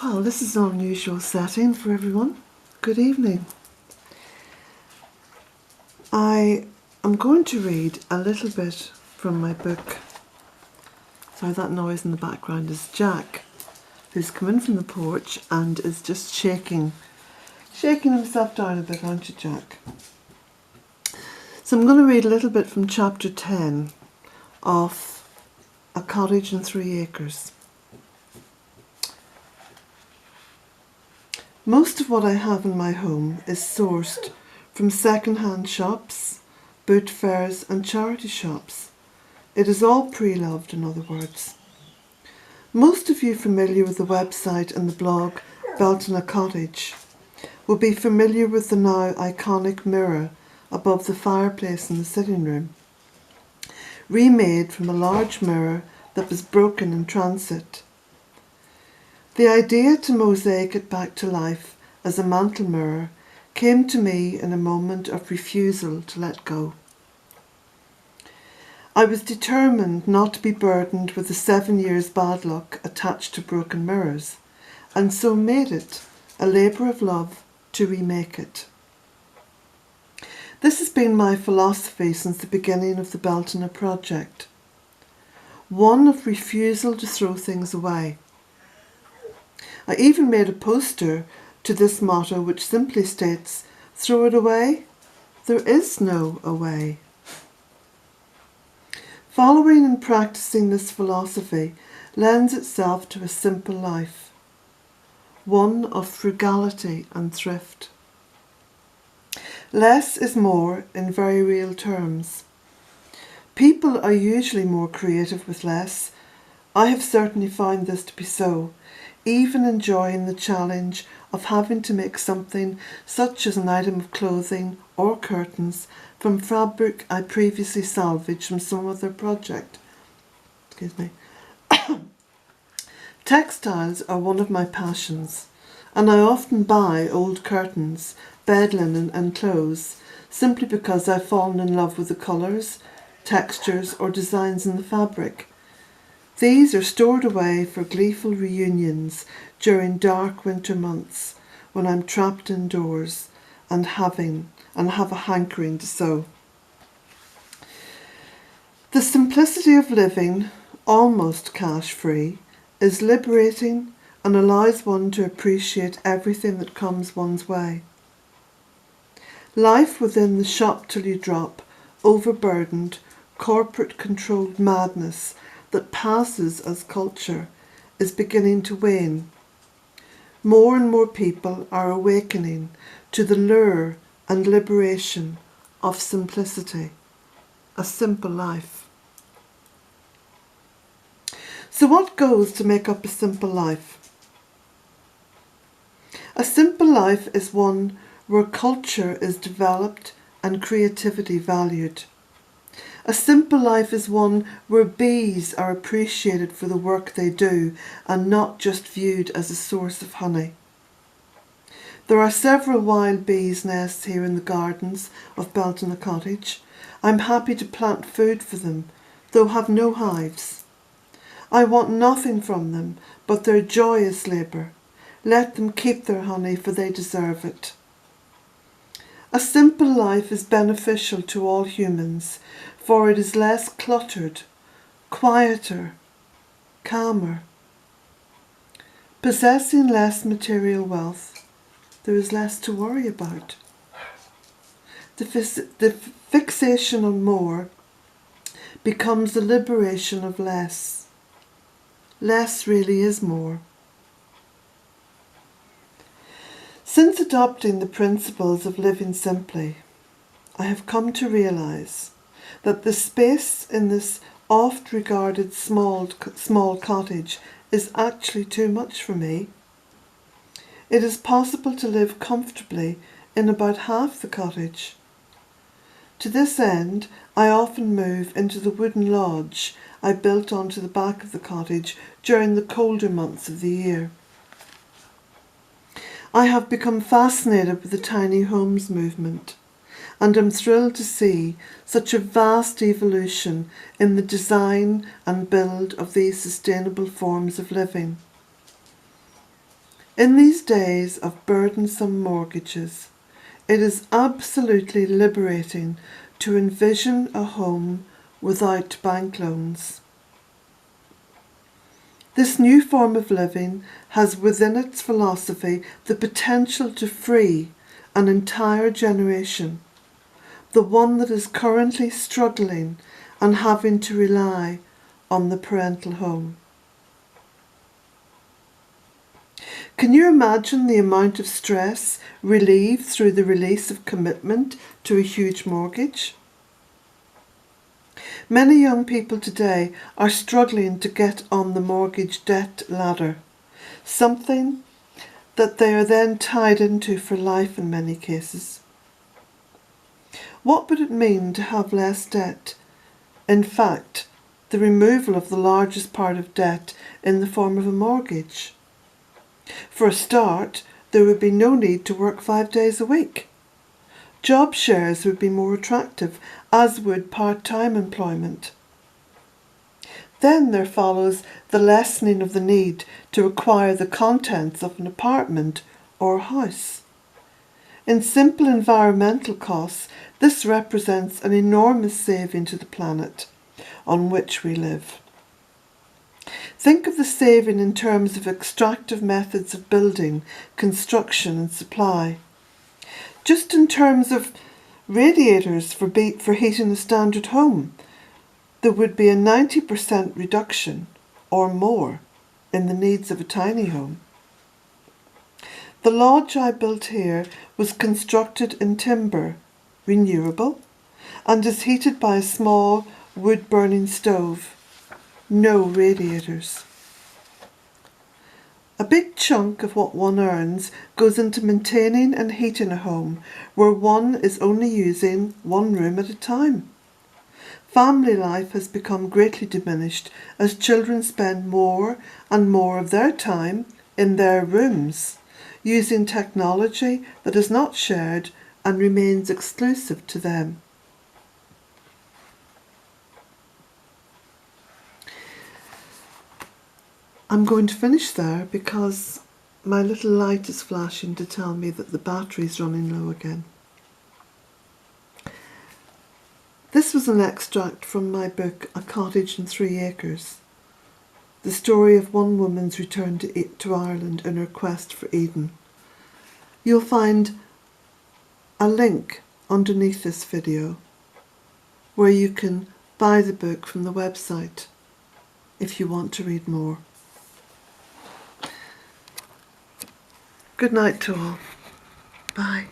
Well, this is an unusual setting for everyone. Good evening. I am going to read a little bit from my book. Sorry, that noise in the background is Jack, who's come in from the porch and is just shaking himself down a bit, aren't you, Jack? So I'm going to read a little bit from chapter 10 of A Cottage and 3 Acres. Most of what I have in my home is sourced from second-hand shops, boot fairs and charity shops. It is all pre-loved, in other words. Most of you familiar with the website and the blog Bealtaine Cottage will be familiar with the now iconic mirror above the fireplace in the sitting room, remade from a large mirror that was broken in transit. The idea to mosaic it back to life as a mantel mirror came to me in a moment of refusal to let go. I was determined not to be burdened with the 7 years bad luck attached to broken mirrors, and so made it a labour of love to remake it. This has been my philosophy since the beginning of the Bealtaine project, one of refusal to throw things away. I even made a poster to this motto which simply states, "Throw it away? There is no away." Following and practicing this philosophy lends itself to a simple life, one of frugality and thrift. Less is more in very real terms. People are usually more creative with less. I have certainly found this to be so, even enjoying the challenge of having to make something such as an item of clothing or curtains from fabric I previously salvaged from some other project. Excuse me. Textiles are one of my passions, and I often buy old curtains, bed linen and clothes simply because I've fallen in love with the colours, textures or designs in the fabric. These are stored away for gleeful reunions during dark winter months when I'm trapped indoors and have a hankering to sew. The simplicity of living, almost cash-free, is liberating and allows one to appreciate everything that comes one's way. Life within the shop till you drop, overburdened, corporate-controlled madness that passes as culture is beginning to wane. More and more people are awakening to the lure and liberation of simplicity, a simple life. So what goes to make up a simple life? A simple life is one where culture is developed and creativity valued. A simple life is one where bees are appreciated for the work they do and not just viewed as a source of honey. There are several wild bees' nests here in the gardens of Bealtaine Cottage. I'm happy to plant food for them, though have no hives. I want nothing from them but their joyous labour. Let them keep their honey, for they deserve it. A simple life is beneficial to all humans, for it is less cluttered, quieter, calmer. Possessing less material wealth, there is less to worry about. The fixation on more becomes the liberation of less. Less really is more. Since adopting the principles of living simply, I have come to realise that the space in this oft-regarded small cottage is actually too much for me. It is possible to live comfortably in about half the cottage. To this end, I often move into the wooden lodge I built onto the back of the cottage during the colder months of the year. I have become fascinated with the tiny homes movement, and am thrilled to see such a vast evolution in the design and build of these sustainable forms of living. In these days of burdensome mortgages, it is absolutely liberating to envision a home without bank loans. This new form of living has within its philosophy the potential to free an entire generation, the one that is currently struggling and having to rely on the parental home. Can you imagine the amount of stress relieved through the release of commitment to a huge mortgage? Many young people today are struggling to get on the mortgage debt ladder, something that they are then tied into for life in many cases. What would it mean to have less debt? In fact, the removal of the largest part of debt in the form of a mortgage. For a start, there would be no need to work 5 days a week. Job shares would be more attractive, as would part-time employment. Then there follows the lessening of the need to acquire the contents of an apartment or house. In simple environmental costs, this represents an enormous saving to the planet on which we live. Think of the saving in terms of extractive methods of building, construction and supply. Just in terms of radiators for heating a standard home, there would be a 90% reduction or more in the needs of a tiny home. The lodge I built here was constructed in timber, renewable, and is heated by a small wood-burning stove. No radiators. A big chunk of what one earns goes into maintaining and heating a home where one is only using one room at a time. Family life has become greatly diminished as children spend more and more of their time in their rooms, using technology that is not shared and remains exclusive to them. I'm going to finish there because my little light is flashing to tell me that the battery's running low again. This was an extract from my book, A Cottage and 3 Acres, the story of one woman's return to Ireland in her quest for Eden. You'll find a link underneath this video where you can buy the book from the website if you want to read more. Good night to all. Bye.